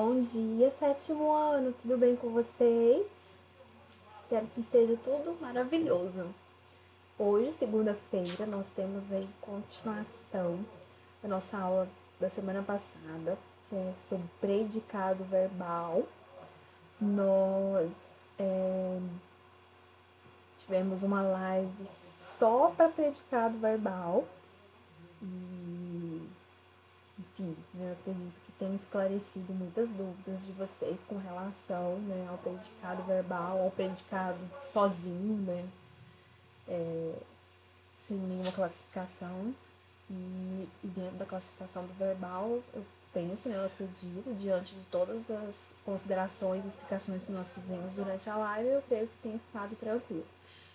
Bom dia, sétimo ano, tudo bem com vocês? Espero que esteja tudo maravilhoso. Hoje, segunda-feira, nós temos aí continuação da nossa aula da semana passada, que é sobre predicado verbal. Nós tivemos uma live só para predicado verbal e enfim, eu acredito que tenha esclarecido muitas dúvidas de vocês com relação, ao predicado verbal, ao predicado sozinho, sem nenhuma classificação. E dentro da classificação do verbal, eu penso, eu acredito, diante de todas as considerações e explicações que nós fizemos durante a live, eu creio que tenha ficado tranquilo.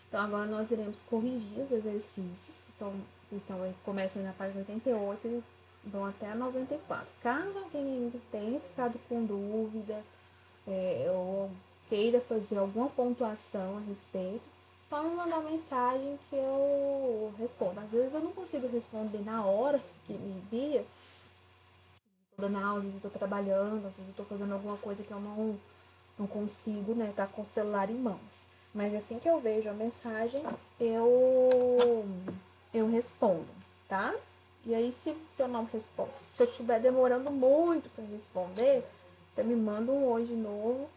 Então, agora nós iremos corrigir os exercícios que começam na página 88 e vão até a 94. Caso alguém ainda tenha ficado com dúvida ou queira fazer alguma pontuação a respeito, só me mandar mensagem que eu respondo. Às vezes eu não consigo responder na hora que me envia, estou dando aula, às vezes eu estou trabalhando, às vezes eu estou fazendo alguma coisa que eu não consigo, estar com o celular em mãos. Mas assim que eu vejo a mensagem, eu respondo, tá? E aí, se eu não respondo, se eu estiver demorando muito para responder, você me manda um oi de novo,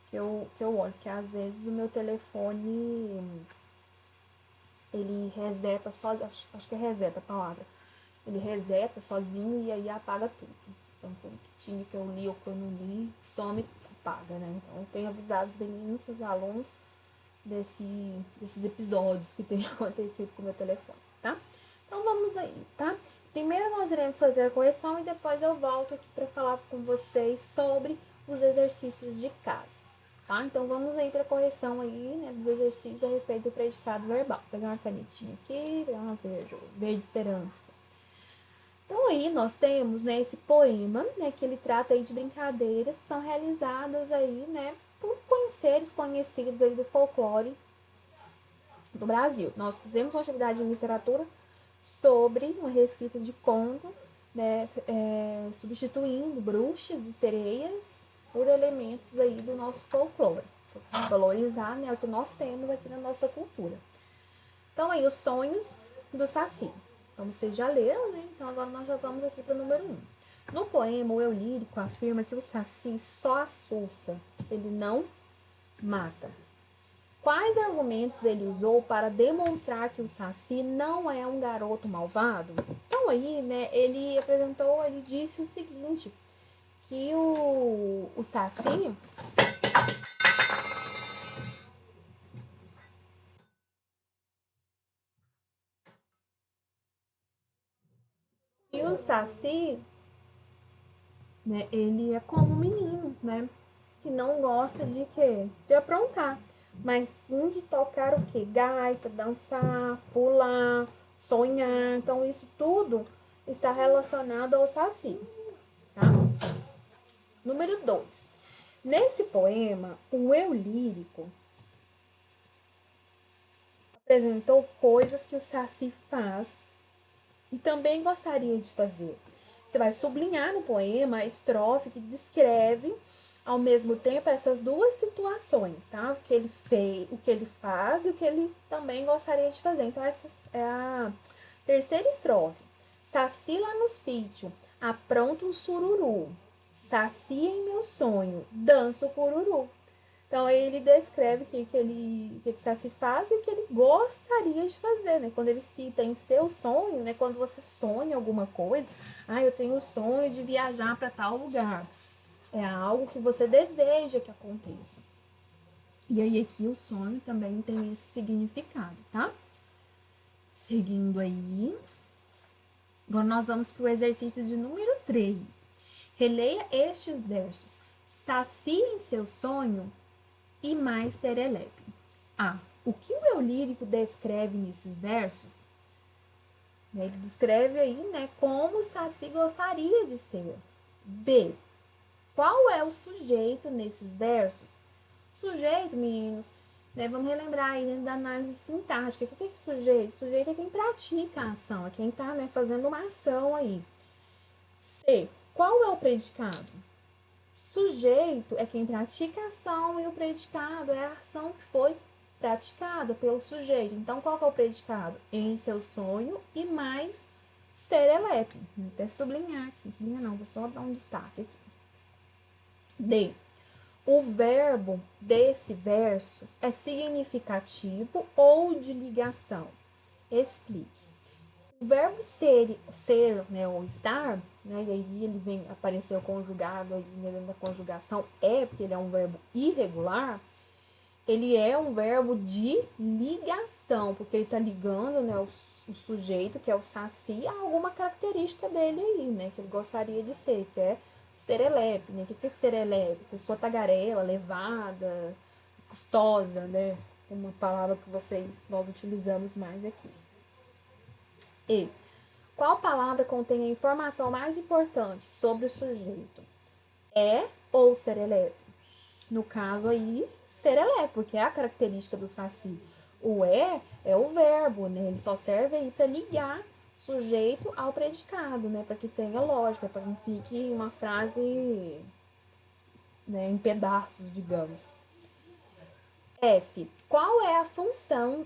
que eu olho. Porque às vezes o meu telefone, ele reseta só, acho que é reseta a palavra. Ele reseta sozinho e aí apaga tudo. Então, tudo que tinha que eu li ou que eu não li, some, apaga, né? Então, eu tenho avisado os meninos, os alunos, desses episódios que tem acontecido com o meu telefone, tá? Então, vamos aí, tá? Primeiro nós iremos fazer a correção e depois eu volto aqui para falar com vocês sobre os exercícios de casa, tá? Então, vamos aí para a correção aí, dos exercícios a respeito do predicado verbal. Vou pegar uma canetinha aqui, pegar uma verde esperança. Então, aí nós temos, esse poema, que ele trata aí de brincadeiras que são realizadas aí, por seres conhecidos aí do folclore do Brasil. Nós fizemos uma atividade em literatura sobre uma reescrita de conto, substituindo bruxas e sereias por elementos aí do nosso folclore. Valorizar, o que nós temos aqui na nossa cultura. Então, aí, os sonhos do Saci. Então, vocês já leram, Então, agora nós já vamos aqui para o número 1. No poema, o eu lírico afirma que o Saci só assusta, ele não mata. Quais argumentos ele usou para demonstrar que o Saci não é um garoto malvado? Então, aí, ele disse o seguinte, que o Saci... E o Saci, ele é como um menino, que não gosta de quê? De aprontar, mas sim de tocar o quê? Gaita, dançar, pular, sonhar. Então, isso tudo está relacionado ao Saci, tá? Número 2. Nesse poema, o eu lírico apresentou coisas que o Saci faz e também gostaria de fazer. Você vai sublinhar no poema a estrofe que descreve ao mesmo tempo essas duas situações, tá? O que ele fez, o que ele faz e o que ele também gostaria de fazer. Então, essa é a terceira estrofe. Saci lá no sítio, apronta um sururu. Saci em meu sonho, dança o cururu. Então, aí ele descreve o que o Saci faz e o que ele gostaria de fazer, Quando ele cita em seu sonho, quando você sonha alguma coisa, eu tenho o sonho de viajar para tal lugar. É algo que você deseja que aconteça. E aí aqui o sonho também tem esse significado, tá? Seguindo aí. Agora nós vamos para o exercício de número 3. Releia estes versos. Saci em seu sonho e mais serelepe. A. O que o eu lírico descreve nesses versos? Ele descreve aí, como o Saci gostaria de ser. B. Qual é o sujeito nesses versos? Sujeito, meninos, vamos relembrar aí dentro da análise sintática. O que é sujeito? Sujeito é quem pratica a ação, é quem está fazendo uma ação aí. C. Qual é o predicado? Sujeito é quem pratica a ação e o predicado é a ação que foi praticada pelo sujeito. Então, qual que é o predicado? Em seu sonho e mais serelepe. Vou até sublinhar aqui. Sublinhar não, vou só dar um destaque aqui. D. O verbo desse verso é significativo ou de ligação? Explique. O verbo ser, né, ou estar, né, e aí ele vem aparecer o conjugado aí dentro da conjugação porque ele é um verbo irregular, ele é um verbo de ligação, porque ele está ligando, né, o sujeito, que é o saci, a alguma característica dele aí, né, que ele gostaria de ser, que é serelepe, né? O que é serelepe? Pessoa tagarela, levada, custosa, né? Uma palavra que nós utilizamos mais aqui. E qual palavra contém a informação mais importante sobre o sujeito? É ou serelepe? No caso aí, serelepe, porque é a característica do saci. O é o verbo, né? Ele só serve aí para ligar sujeito ao predicado, né? Para que tenha lógica, para que não fique uma frase, né, em pedaços, digamos. F. Qual é a função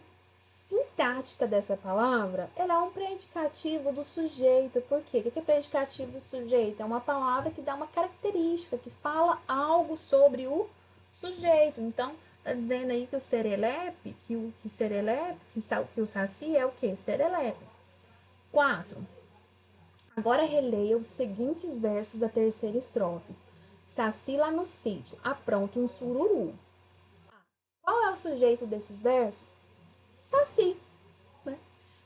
sintática dessa palavra? Ela é um predicativo do sujeito. Por quê? O que é predicativo do sujeito? É uma palavra que dá uma característica, que fala algo sobre o sujeito. Então, tá dizendo aí que o serelepe, que o saci é o quê? Serelepe. 4. Agora releia os seguintes versos da terceira estrofe. Saci lá no sítio, apronta um sururu. Qual é o sujeito desses versos? Saci. Né?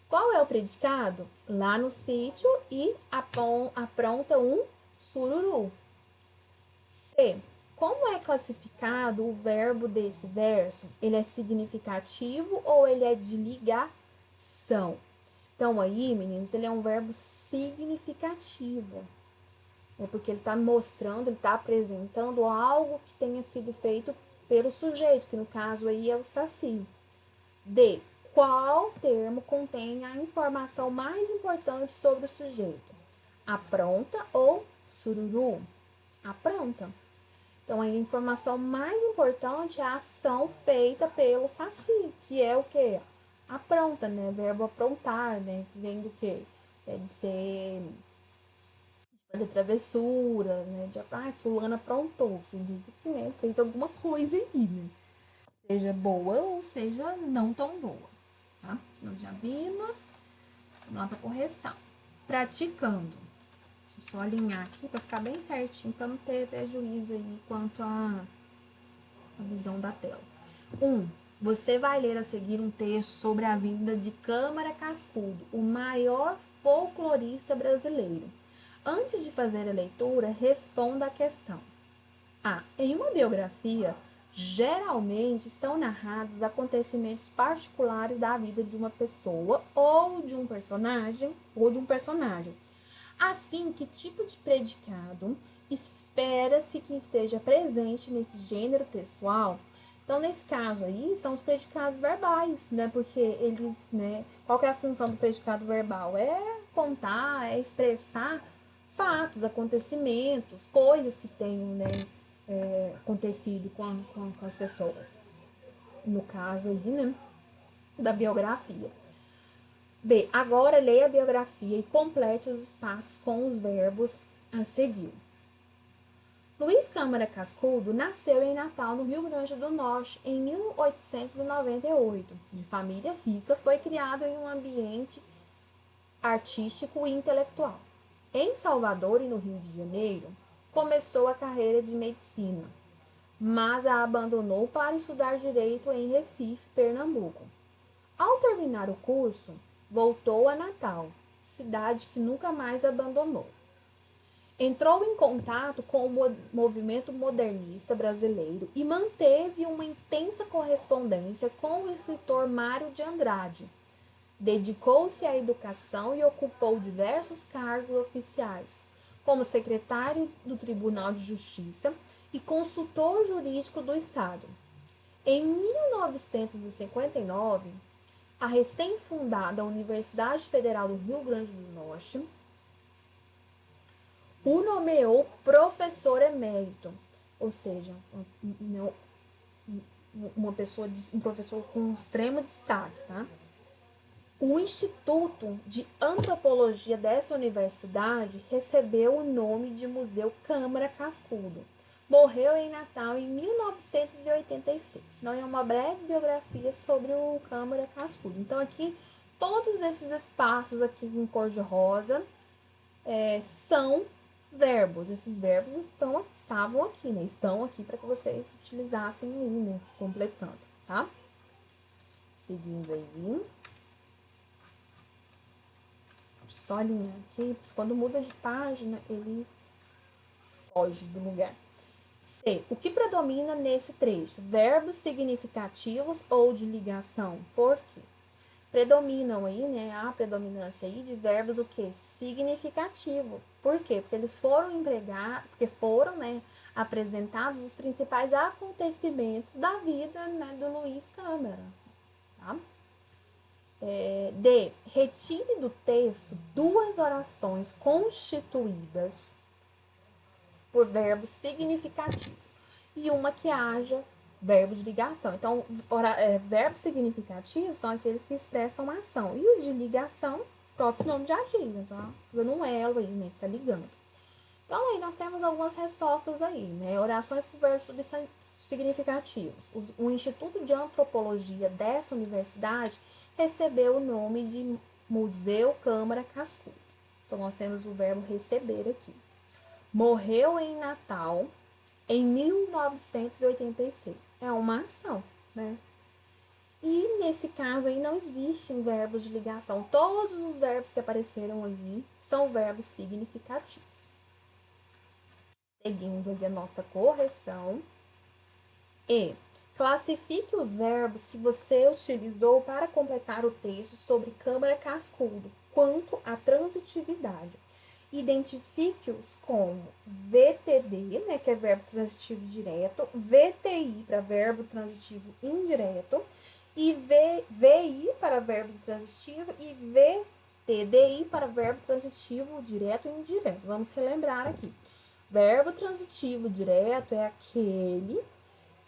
Qual é o predicado? Lá no sítio e apronta um sururu. C. Como é classificado o verbo desse verso? Ele é significativo ou ele é de ligação? Então aí, meninos, ele é um verbo significativo. É porque ele está mostrando, ele está apresentando algo que tenha sido feito pelo sujeito, que no caso aí é o saci. D. Qual termo contém a informação mais importante sobre o sujeito? Apronta ou sururu? Apronta. Então, a informação mais importante é a ação feita pelo saci, que é o quê? Apronta, né? Verbo aprontar, né? Vem do quê? É de ser... fazer travessura, né? De, fulano aprontou. Significa que, né, fez alguma coisa aí, né? Seja boa ou seja não tão boa, tá? Nós já vimos. Vamos lá para correção. Praticando. Deixa eu só alinhar aqui para ficar bem certinho, para não ter prejuízo aí quanto à visão da tela. 1. Você vai ler a seguir um texto sobre a vida de Câmara Cascudo, o maior folclorista brasileiro. Antes de fazer a leitura, responda a questão. A. Em uma biografia, geralmente são narrados acontecimentos particulares da vida de uma pessoa ou de um personagem. Assim, que tipo de predicado espera-se que esteja presente nesse gênero textual? Então, nesse caso aí, são os predicados verbais, né? Porque eles, né? Qual que é a função do predicado verbal? É contar, é expressar fatos, acontecimentos, coisas que tenham, né, acontecido com as pessoas. No caso aí, né, da biografia. B. Agora leia a biografia e complete os espaços com os verbos a seguir. Luiz Câmara Cascudo nasceu em Natal, no Rio Grande do Norte, em 1898. De família rica, foi criado em um ambiente artístico e intelectual. Em Salvador e no Rio de Janeiro, começou a carreira de medicina, mas a abandonou para estudar direito em Recife, Pernambuco. Ao terminar o curso, voltou a Natal, cidade que nunca mais abandonou. Entrou em contato com o movimento modernista brasileiro e manteve uma intensa correspondência com o escritor Mário de Andrade. Dedicou-se à educação e ocupou diversos cargos oficiais, como secretário do Tribunal de Justiça e consultor jurídico do Estado. Em 1959, a recém-fundada Universidade Federal do Rio Grande do Norte o nomeou professor emérito, ou seja, um professor com extremo destaque, tá? O Instituto de Antropologia dessa universidade recebeu o nome de Museu Câmara Cascudo. Morreu em Natal em 1986. Então, é uma breve biografia sobre o Câmara Cascudo. Então, aqui, todos esses espaços aqui em cor de rosa são verbos. Esses verbos estavam aqui, né? Estão aqui para que vocês utilizassem aí, né? Completando, tá? Seguindo aí. Só alinhar aqui, porque quando muda de página, ele foge do lugar. C. O que predomina nesse trecho? Verbos significativos ou de ligação? Por quê? Predominam aí, né? A predominância aí de verbos o quê? Significativo. Por quê? Porque eles foram empregados, porque foram, né, apresentados os principais acontecimentos da vida, né, do Luiz Câmara, tá? D. Retire do texto duas orações constituídas por verbos significativos e uma que haja verbo de ligação. Então, verbos significativos são aqueles que expressam uma ação. E o de ligação, o próprio nome já diz. Então, fazendo um elo aí, né? Está ligando. Então, aí nós temos algumas respostas aí, né? Orações com verbos significativos. O Instituto de Antropologia dessa universidade recebeu o nome de Museu Câmara Cascudo. Então, nós temos o verbo receber aqui. Morreu em Natal em 1986. É uma ação, né? E nesse caso aí não existem verbos de ligação. Todos os verbos que apareceram ali são verbos significativos. Seguindo aqui a nossa correção. E classifique os verbos que você utilizou para completar o texto sobre Câmara Cascudo quanto à transitividade. Identifique-os como VTD, né, que é verbo transitivo direto, VTI para verbo transitivo indireto, e VI para verbo transitivo e VTDI para verbo transitivo direto e indireto. Vamos relembrar aqui. Verbo transitivo direto é aquele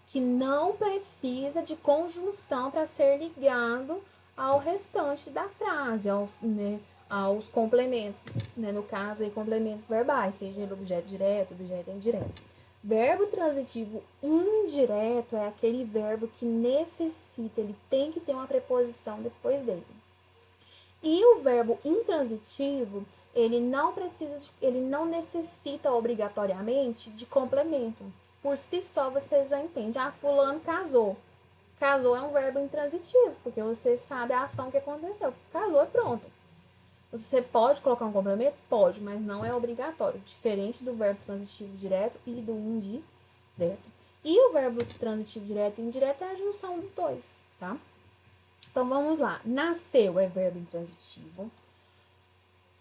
que não precisa de conjunção para ser ligado ao restante da frase, aos complementos, né? No caso, aí, complementos verbais, seja ele objeto direto, objeto indireto. Verbo transitivo indireto é aquele verbo que necessita, ele tem que ter uma preposição depois dele. E o verbo intransitivo, ele não necessita obrigatoriamente de complemento. Por si só você já entende. Ah, fulano casou. Casou é um verbo intransitivo, porque você sabe a ação que aconteceu. Casou e pronto. Você pode colocar um complemento? Pode, mas não é obrigatório. Diferente do verbo transitivo direto e do indireto. E o verbo transitivo direto e indireto é a junção dos dois, tá? Então, vamos lá. Nasceu é verbo intransitivo.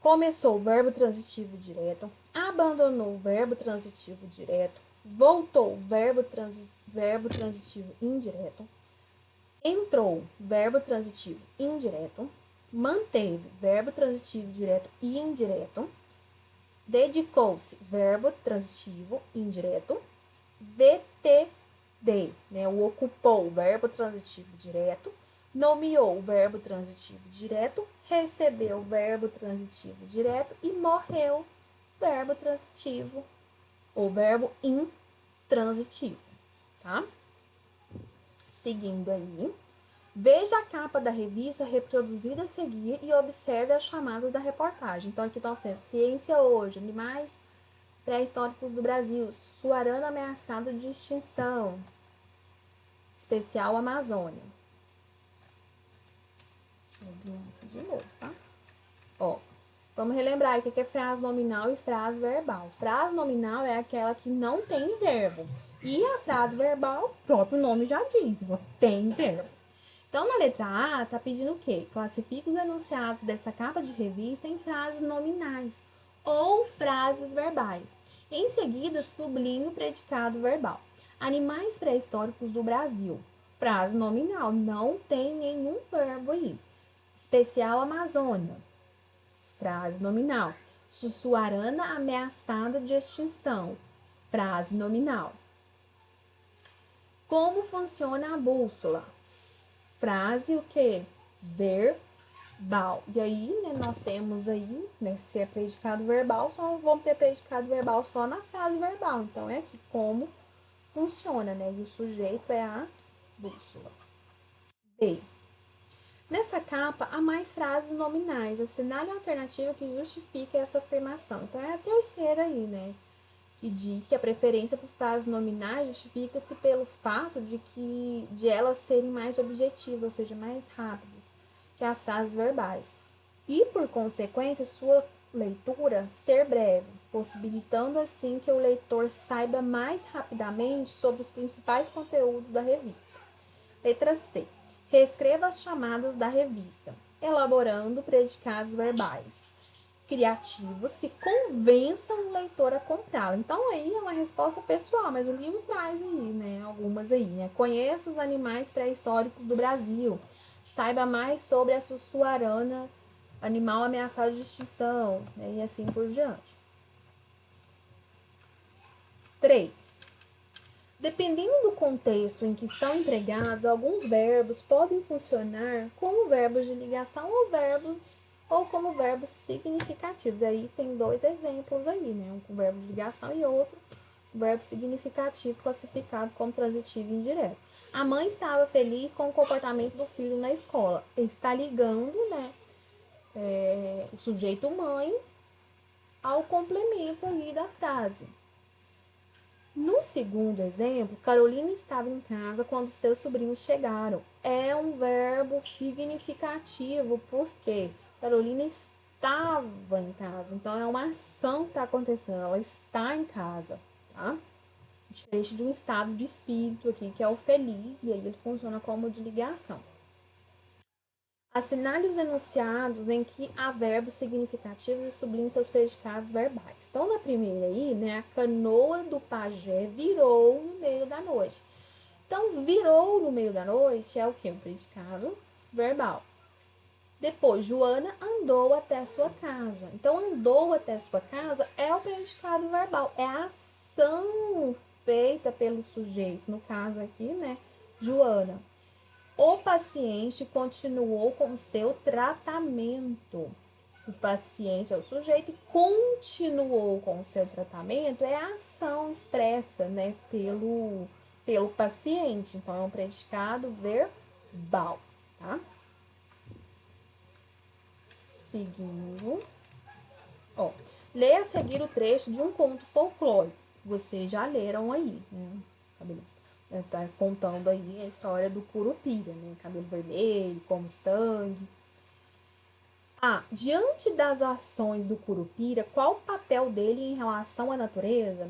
Começou, verbo transitivo direto. Abandonou, verbo transitivo direto. Voltou, verbo transitivo indireto. Entrou, verbo transitivo indireto. Manteve, verbo transitivo direto e indireto. Dedicou-se, verbo transitivo indireto. VTD, né? O ocupou, verbo transitivo direto. Nomeou, verbo transitivo direto. Recebeu, verbo transitivo direto. E morreu, verbo transitivo ou verbo intransitivo, tá? Seguindo aí. Veja a capa da revista reproduzida a seguir e observe as chamadas da reportagem. Então, aqui nós temos Ciência Hoje, Animais Pré-Históricos do Brasil, Suarana ameaçado de extinção, Especial Amazônia. Deixa eu abrir aqui de novo, tá? Ó, vamos relembrar o que é frase nominal e frase verbal. Frase nominal é aquela que não tem verbo. E a frase verbal, o próprio nome já diz, tem verbo. Então, na letra A, tá pedindo o quê? Classifique os enunciados dessa capa de revista em frases nominais ou frases verbais. Em seguida, sublinhe o predicado verbal. Animais pré-históricos do Brasil. Frase nominal, não tem nenhum verbo aí. Especial Amazônia. Frase nominal. Sussuarana ameaçada de extinção. Frase nominal. Como funciona a bússola? Frase o quê? Verbal. E aí, né, nós temos aí, né, se é predicado verbal, só vamos ter predicado verbal só na frase verbal. Então, é aqui como funciona, né? E o sujeito é a bússola. B. Nessa capa, há mais frases nominais. Assinale a alternativa que justifique essa afirmação. Então, é a terceira aí, né? Que diz que a preferência por frases nominais justifica-se pelo fato de elas serem mais objetivas, ou seja, mais rápidas que as frases verbais. E, por consequência, sua leitura ser breve, possibilitando assim que o leitor saiba mais rapidamente sobre os principais conteúdos da revista. Letra C. Reescreva as chamadas da revista, elaborando predicados verbais criativos que convençam o leitor a comprá-la. Então, aí é uma resposta pessoal, mas o livro traz aí, né? Algumas aí, né? Conheça os animais pré-históricos do Brasil. Saiba mais sobre a sussuarana, animal ameaçado de extinção, né? E assim por diante. 3. Dependendo do contexto em que são empregados, alguns verbos podem funcionar como verbos de ligação ou como verbos significativos. Aí tem dois exemplos aí, né? Um com verbo de ligação e outro verbo significativo classificado como transitivo e indireto. A mãe estava feliz com o comportamento do filho na escola. Está ligando, né? O sujeito mãe ao complemento ali da frase. No segundo exemplo, Carolina estava em casa quando seus sobrinhos chegaram. É um verbo significativo, porque Carolina estava em casa. Então, é uma ação que está acontecendo. Ela está em casa, tá? Diferente de um estado de espírito aqui, que é o feliz, e aí ele funciona como de ligação. Assinale os enunciados em que há verbos significativos e sublinhe seus predicados verbais. Então, na primeira aí, né, a canoa do pajé virou no meio da noite. Então, virou no meio da noite é o quê? Um predicado verbal. Depois, Joana andou até a sua casa. Então, andou até a sua casa é o predicado verbal. É a ação feita pelo sujeito. No caso aqui, né, Joana. O paciente continuou com seu tratamento. O paciente é o sujeito e continuou com o seu tratamento é a ação expressa, né, pelo paciente. Então, é um predicado verbal, tá? Seguindo. Ó, leia a seguir o trecho de um conto folclórico. Vocês já leram aí, né? Tá contando aí a história do Curupira, né? Cabelo vermelho, como sangue. Diante das ações do Curupira, qual o papel dele em relação à natureza?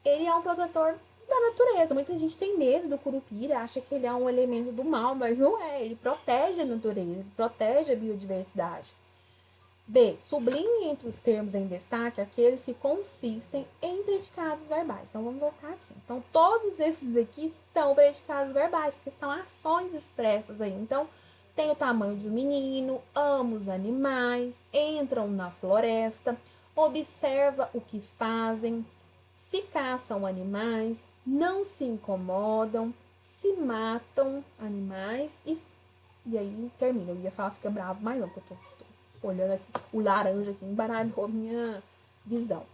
Ele é um protetor da natureza. Muita gente tem medo do Curupira, acha que ele é um elemento do mal, mas não é. Ele protege a natureza, ele protege a biodiversidade. B. Sublinhe entre os termos em destaque aqueles que consistem em predicados verbais. Então, vamos voltar aqui. Então, todos esses aqui são predicados verbais, porque são ações expressas aí. Então, tem o tamanho de um menino, ama os animais, entram na floresta, observa o que fazem, se caçam animais, não se incomodam, se matam animais e aí termina. Eu ia falar fica bravo, mas não, porque eu tô olhando aqui, o laranja aqui embaralhou minha visão.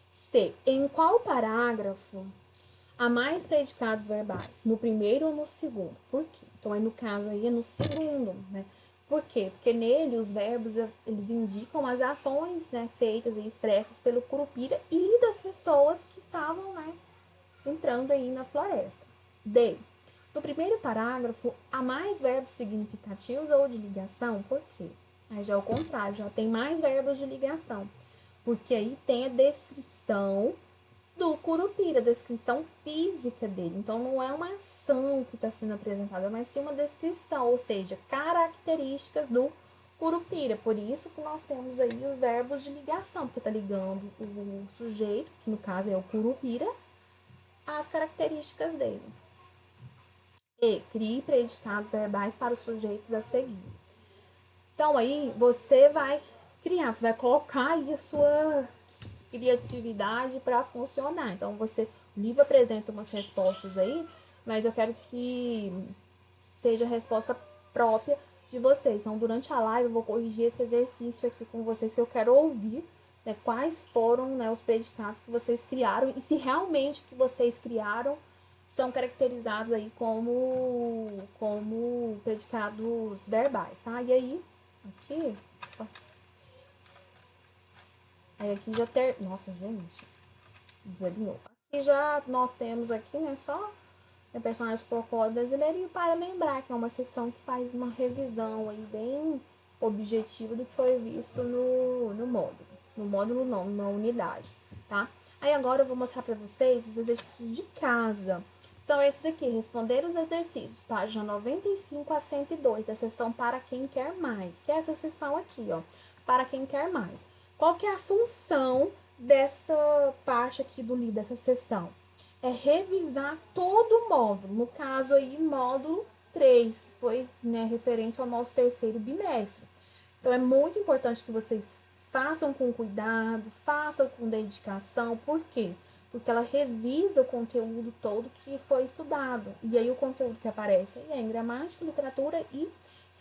C. Em qual parágrafo há mais predicados verbais? No primeiro ou no segundo? Por quê? Então, aí no caso aí é no segundo, né? Por quê? Porque nele os verbos, eles indicam as ações, né, feitas e expressas pelo Curupira e das pessoas que estavam, né, entrando aí na floresta. D. No primeiro parágrafo, há mais verbos significativos ou de ligação? Por quê? Aí já é o contrário, já tem mais verbos de ligação. Porque aí tem a descrição do Curupira, a descrição física dele. Então, não é uma ação que está sendo apresentada, mas sim uma descrição, ou seja, características do Curupira. Por isso que nós temos aí os verbos de ligação, porque está ligando o sujeito, que no caso é o Curupira, às características dele. E crie predicados verbais para os sujeitos a seguir. Então, aí, você vai criar, você vai colocar aí a sua criatividade para funcionar. Então, o livro apresenta umas respostas aí, mas eu quero que seja a resposta própria de vocês. Então, durante a live, eu vou corrigir esse exercício aqui com vocês, que eu quero ouvir, né, quais foram, né, os predicados que vocês criaram e se realmente o que vocês criaram são caracterizados aí como predicados verbais, tá? E aí, aqui já ter... Nossa, gente, desalinhou. Aqui já nós temos aqui, né, só o personagem folclore brasileiro, e para lembrar que é uma sessão que faz uma revisão aí bem objetiva do que foi visto no módulo. No módulo não, na unidade, tá? Aí agora eu vou mostrar para vocês os exercícios de casa. São esses aqui, responder os exercícios, página 95 a 102, da sessão Para Quem Quer Mais, que é essa sessão aqui, ó, Para Quem Quer Mais. Qual que é a função dessa parte aqui do livro, dessa sessão? É revisar todo o módulo, no caso aí, módulo 3, que foi, né, referente ao nosso terceiro bimestre. Então, é muito importante que vocês façam com cuidado, façam com dedicação. Por quê? Porque ela revisa o conteúdo todo que foi estudado. E aí, o conteúdo que aparece aí é em gramática, literatura e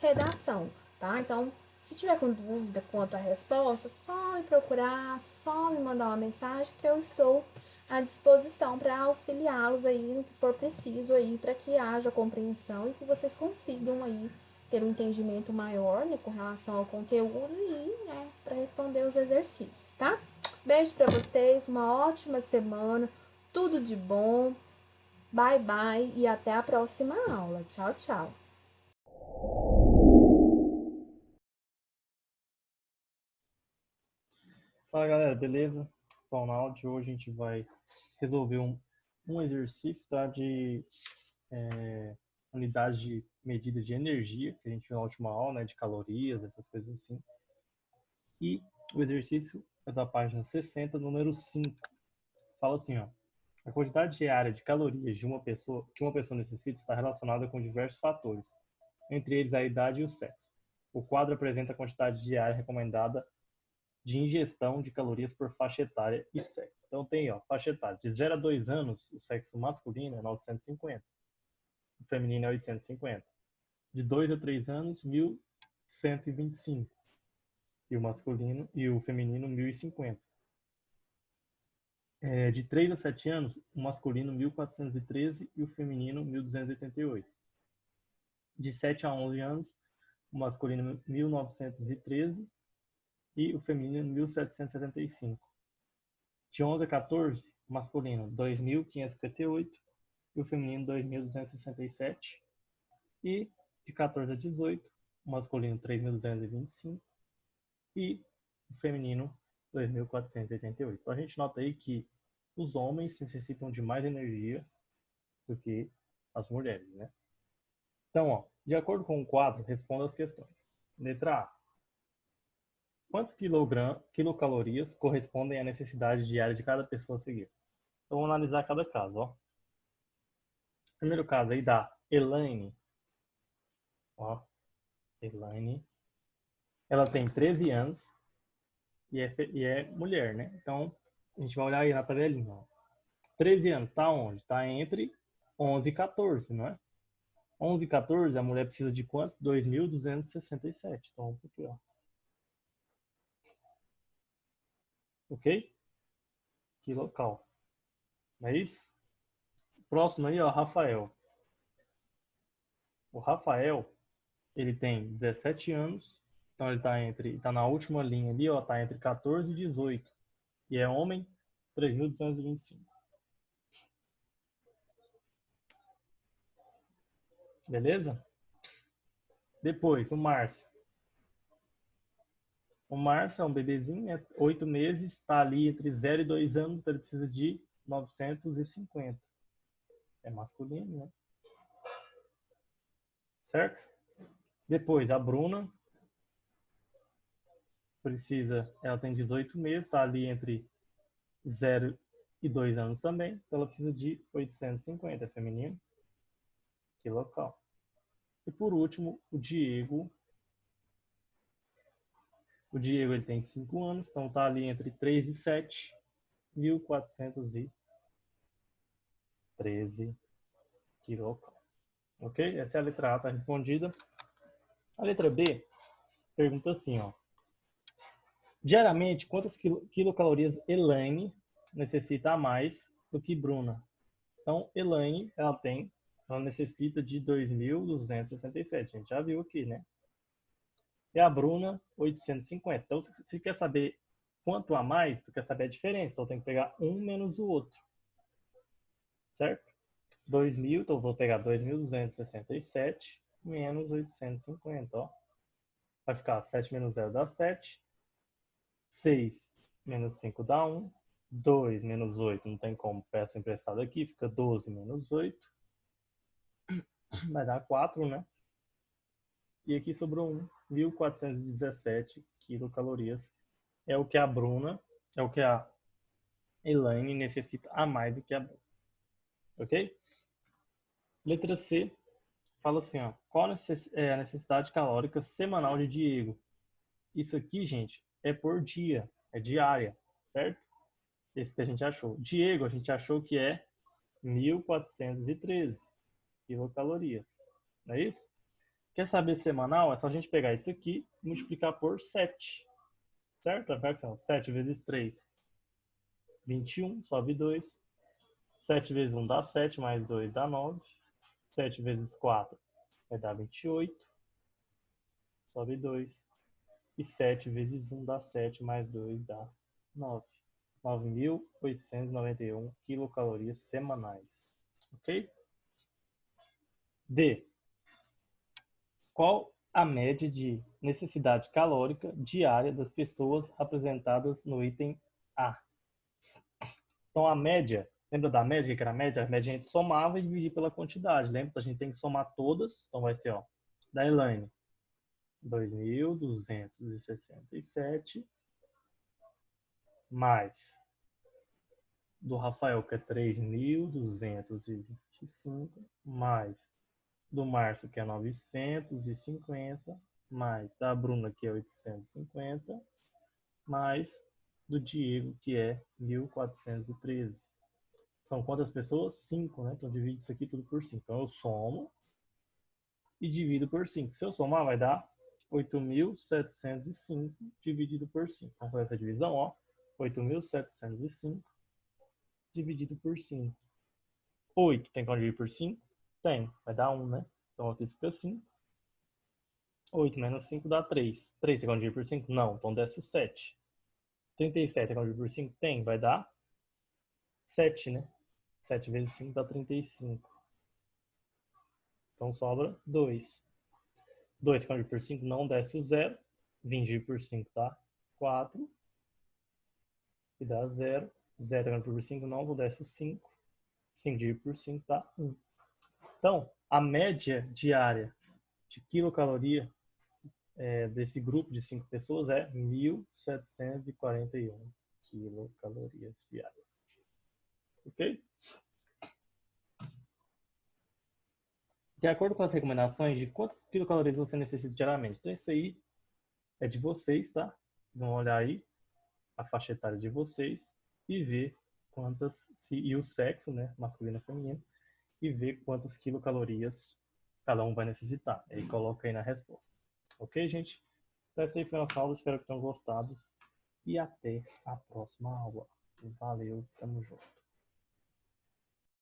redação, tá? Então, se tiver com dúvida quanto à resposta, só me procurar, só me mandar uma mensagem que eu estou à disposição para auxiliá-los aí no que for preciso aí, para que haja compreensão e que vocês consigam aí ter um entendimento maior, né, com relação ao conteúdo e, né, para responder os exercícios, tá? Beijo para vocês, uma ótima semana, tudo de bom, bye bye e até a próxima aula. Tchau, tchau. Fala galera, beleza? Bom, na aula de hoje a gente vai resolver um exercício, tá, de unidade de medida de energia, que a gente viu na última aula, né, de calorias, essas coisas assim. E o exercício é da página 60, número 5. Fala assim, ó: a quantidade diária de calorias de uma pessoa que uma pessoa necessita está relacionada com diversos fatores, entre eles a idade e o sexo. O quadro apresenta a quantidade diária recomendada de ingestão de calorias por faixa etária e sexo. Então tem, ó, faixa etária de 0 a 2 anos, o sexo masculino é 950, o feminino é 850. De 2 a 3 anos, 1125. E o masculino e o feminino 1050. De 3 a 7 anos, o masculino 1413 e o feminino 1288. De 7 a 11 anos, o masculino 1913 e o feminino 1775. De 11 a 14, o masculino 2.558 e o feminino 2.267. E de 14 a 18, o masculino 3.225 e o feminino 2.488. Então a gente nota aí que os homens necessitam de mais energia do que as mulheres, né? Então, ó, de acordo com o quadro, responda as questões. Letra A: quantos quilocalorias correspondem à necessidade diária de cada pessoa a seguir? Então, vamos analisar cada caso, ó. Primeiro caso aí da Elaine. Ó, Elaine. Ela tem 13 anos e é mulher, né? Então, a gente vai olhar aí na tabelinha, ó. 13 anos, tá onde? Tá entre 11 e 14, não é? 11 e 14, a mulher precisa de quantos? 2.267. Então, vamos aqui, ó. Ok? Que local. Não é isso? Próximo aí, ó, Rafael. O Rafael, ele tem 17 anos, então ele tá na última linha ali, ó, tá entre 14 e 18. E é homem, 3.225. Beleza? Depois, o Márcio. O Márcio é um bebezinho, é 8 meses, está ali entre 0 e 2 anos, então ele precisa de 950. É masculino, né? Certo? Depois, a Bruna ela tem 18 meses, está ali entre 0 e 2 anos também, então ela precisa de 850, é feminino. Que local. E por último, o Diego. O Diego ele tem 5 anos, então está ali entre 3 e 7. 1.413 quilocalorias. Ok? Essa é a letra A, está respondida. A letra B pergunta assim, ó. Diariamente, quantas quilocalorias Elaine necessita a mais do que Bruna? Então, Elaine, ela necessita de 2.267. A gente já viu aqui, né? E a Bruna, 850. Então, se você quer saber quanto a mais, tu quer saber a diferença. Então, tem que pegar um menos o outro. Certo? 2.000, então vou pegar 2.267 menos 850, ó. Vai ficar 7 menos 0 dá 7. 6 menos 5 dá 1. 2 menos 8, não tem como, peço emprestado aqui, fica 12 menos 8. Vai dar 4, né? E aqui sobrou 1.417 quilocalorias. É o que a Bruna, é o que a Elaine necessita a mais do que a Bruna. Ok? Letra C fala assim, ó. Qual é a necessidade calórica semanal de Diego? Isso aqui, gente, é por dia, é diária, certo? Esse que a gente achou. Diego, a gente achou que é 1.413 quilocalorias. Não é isso? Quer saber semanal? É só a gente pegar isso aqui e multiplicar por 7. Certo? A fração 7 vezes 3, 21, sobe 2. 7 vezes 1 dá 7, mais 2 dá 9. 7 vezes 4 vai dar 28, sobe 2. E 7 vezes 1 dá 7, mais 2 dá 9. 9.891 quilocalorias semanais. Ok? D. Qual a média de necessidade calórica diária das pessoas apresentadas no item A? Então, a média, lembra da média? O que era a média? A média a gente somava e dividia pela quantidade. Lembra? Então, a gente tem que somar todas. Então, vai ser, ó, da Elaine, 2.267, mais do Rafael, que é 3.225, mais do Márcio, que é 950, mais da Bruna, que é 850, mais do Diego, que é 1.413. São quantas pessoas? 5, né? Então, divide isso aqui tudo por 5. Então, eu somo e divido por 5. Se eu somar, vai dar 8.705 dividido por 5. Então, foi essa divisão, ó. 8.705 dividido por 5. 8 tem como dividir por 5? Tem. Vai dar 1, né? Então, aqui fica 5. 8 menos 5 dá 3. 3 tem como dividir por 5? Não. Então, desce o 7. 37 tem como dividir por 5? Tem. Vai dar 7, né? 7 vezes 5 dá 35. Então, sobra 2. 2 dividido por 5 não desce o 0. 20 dividido por 5 dá 4. E dá 0. 0 dividido por 5 não desce o 5. 5 dividido por 5 dá 1. Então, a média diária de quilocaloria desse grupo de 5 pessoas é 1.741 quilocalorias diárias. Ok? De acordo com as recomendações de quantas quilocalorias você necessita diariamente. Então, isso aí é de vocês, tá? Vocês vão olhar aí a faixa etária de vocês e ver quantas, e o sexo, né? Masculino e feminino, e ver quantas quilocalorias cada um vai necessitar. E aí coloca aí na resposta. Ok, gente? Então, essa aí foi a nossa aula. Espero que tenham gostado. E até a próxima aula. Valeu, tamo junto.